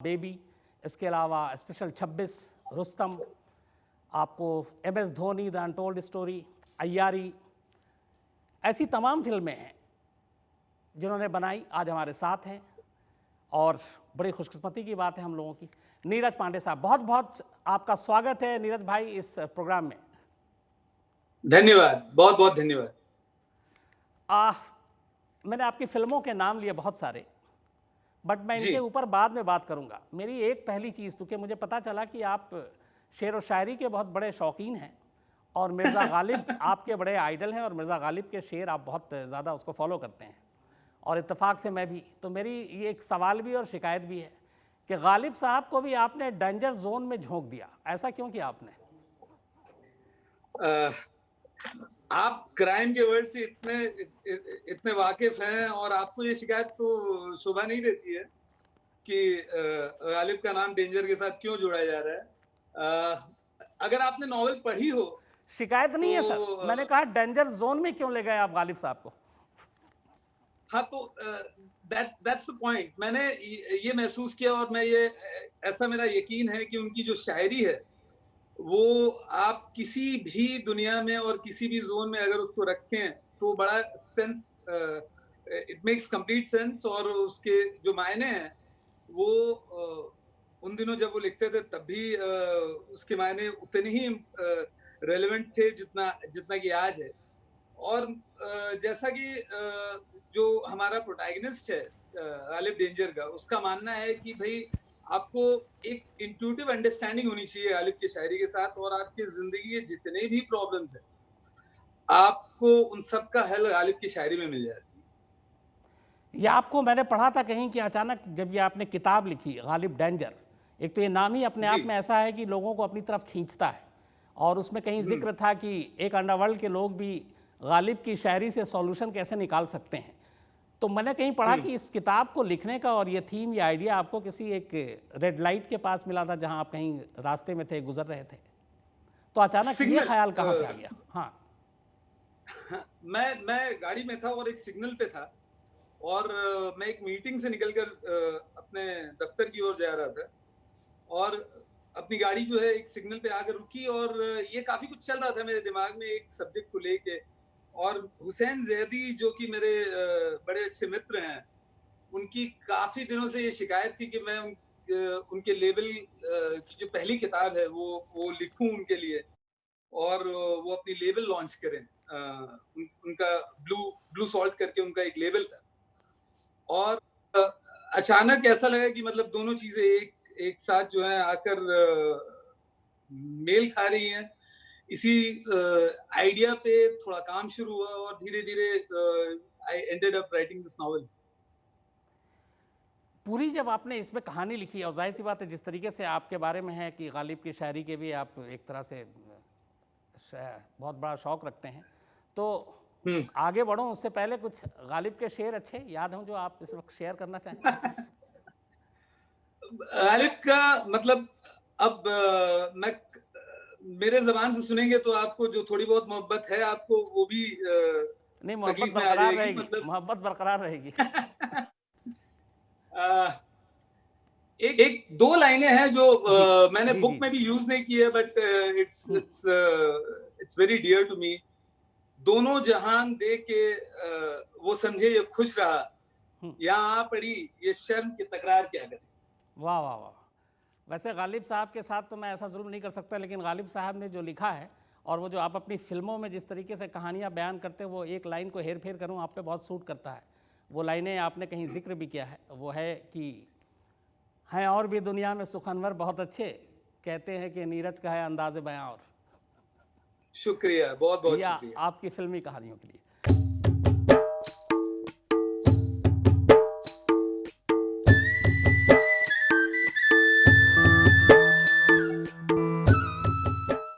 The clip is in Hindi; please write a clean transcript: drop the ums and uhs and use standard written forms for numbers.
बेबी, इसके अलावा स्पेशल 26, रुस्तम, आपको MS Dhoni, the untold story, Aiyaary, ऐसी तमाम फिल्में हैं जिन्होंने बनाई, आज हमारे साथ हैं और बड़ी खुशकिस्मती की बात है हम लोगों की। नीरज पांडे साहब, बहुत बहुत आपका स्वागत है नीरज भाई इस प्रोग्राम में। धन्यवाद, बहुत बहुत धन्यवाद। मैंने आपकी फिल्मों के नाम लिए बहुत सारे, बट मैं इनके ऊपर बाद में बात करूंगा। मेरी एक पहली चीज़, क्योंकि मुझे पता चला कि आप शेर व शायरी के बहुत बड़े शौकीन हैं और मिर्ज़ा गालिब आपके बड़े आइडल हैं और मिर्ज़ा गालिब के शेर आप बहुत ज़्यादा उसको फॉलो करते हैं और इत्तेफाक से मैं भी। तो मेरी ये एक सवाल भी और शिकायत भी है कि गालिब साहब को भी आपने डेंजर जोन में झोंक दिया, ऐसा क्यों किया आपने? आप क्राइम के वर्ड से इतने वाकिफ हैं और आपको ये शिकायत तो शोभा नहीं देती है कि गालिब का नाम डेंजर के साथ क्यों जोड़ा जा रहा है। अगर आपने नॉवेल पढ़ी हो। शिकायत नहीं है सर, मैंने कहा डेंजर जोन में क्यों ले गए आप गालिब साहब को? हाँ, तो दैट्स द पॉइंट। मैंने ये महसूस किया और मैं ये ऐसा मेरा यकीन है कि उनकी जो शायरी है वो आप किसी भी दुनिया में और किसी भी जोन में अगर उसको रखें तो बड़ा sense, it makes complete sense. और उसके जो मायने हैं वो उन दिनों जब वो लिखते थे तब भी उसके मायने उतने ही रेलेवेंट थे जितना कि आज है। और जैसा कि जो हमारा प्रोटैगनिस्ट है गालिब डेंजर का, उसका मानना है कि भाई आपको एक इंट्यूटिव अंडरस्टैंडिंग होनी चाहिए गालिब की शायरी के साथ, और आपकी जिंदगी के जितने भी प्रॉब्लम्स हैं आपको उन सब का हल गालिब की शायरी में मिल जाती है। या आपको मैंने पढ़ा था कहीं कि अचानक जब ये आपने किताब लिखी गालिब डेंजर, एक तो ये नाम ही अपने आप में ऐसा है कि लोगों को अपनी तरफ खींचता है, और उसमें कहीं जिक्र था कि एक अंडरवर्ल्ड के लोग भी गालिब की शायरी से सॉल्यूशन कैसे निकाल सकते हैं। तो मैंने कहीं पढ़ा कि इस किताब को लिखने का और ये थीम, ये आइडिया आपको किसी एक रेड लाइट के पास मिला था जहां आप कहीं रास्ते में थे, गुजर रहे थे, तो अचानक ये ख्याल कहां से आ गया? हाँ, मैं गाड़ी में था और एक सिग्नल पे था और मैं एक मीटिंग से निकलकर अपने दफ्तर की ओर जा रहा था और अपनी गाड़ी जो है एक सिग्नल पे आकर रुकी और ये काफी कुछ चल रहा था मेरे दिमाग में एक सब्जेक्ट को लेके। और हुसैन जैदी जो कि मेरे बड़े अच्छे मित्र हैं, उनकी काफी दिनों से ये शिकायत थी कि मैं उनके लेबल की जो पहली किताब है वो लिखूं उनके लिए और वो अपनी लेबल लॉन्च करें। उनका ब्लू सॉल्ट करके उनका एक लेबल था और अचानक ऐसा लगा कि मतलब दोनों चीजें एक साथ जो है आकर मेल खा रही हैं। इसी आइडिया पे थोड़ा काम शुरू हुआ और धीरे धीरे I ended up writing this novel. पूरी जब आपने इसमें कहानी लिखी, और जाहिर सी बात है जिस तरीके से आपके बारे में है कि गालिब की शायरी के भी आप एक तरह से बहुत बड़ा शौक रखते हैं, तो आगे बढ़ो उससे पहले कुछ गालिब के शेर अच्छे याद हों जो आप इस वक्त शेयर करना चाहें? गालिब का मतलब अब मैं मेरे जबान से सुनेंगे तो आपको जो थोड़ी बहुत मोहब्बत है आपको वो भी नहीं, मोहब्बत बरकरार रहेगी, मतलब मोहब्बत बरकरार रहेगी। एक दो लाइनें हैं जो मैंने बुक में भी यूज नहीं की है, but it's very dear to me. दोनों जहान दे के वो समझे ये खुश रहा, यहाँ आ पड़ी ये शर्म की तकरार क्या करे। वाह वाह वाह। वैसे गालिब साहब के साथ तो मैं ऐसा जुल्म नहीं कर सकता, लेकिन गालिब साहब ने जो लिखा है और वो जो आप अपनी फिल्मों में जिस तरीके से कहानियाँ बयान करते हैं, वो एक लाइन को हेर फेर करूँ आप पे बहुत सूट करता है। वो लाइनें आपने कहीं जिक्र भी किया है, वो है कि हैं और भी दुनिया में सुखनवर बहुत अच्छे, कहते हैं कि नीरज का है अंदाज़े बयां। और शुक्रिया, बहुत बहुत शुक्रिया आपकी फिल्मी कहानियों के लिए।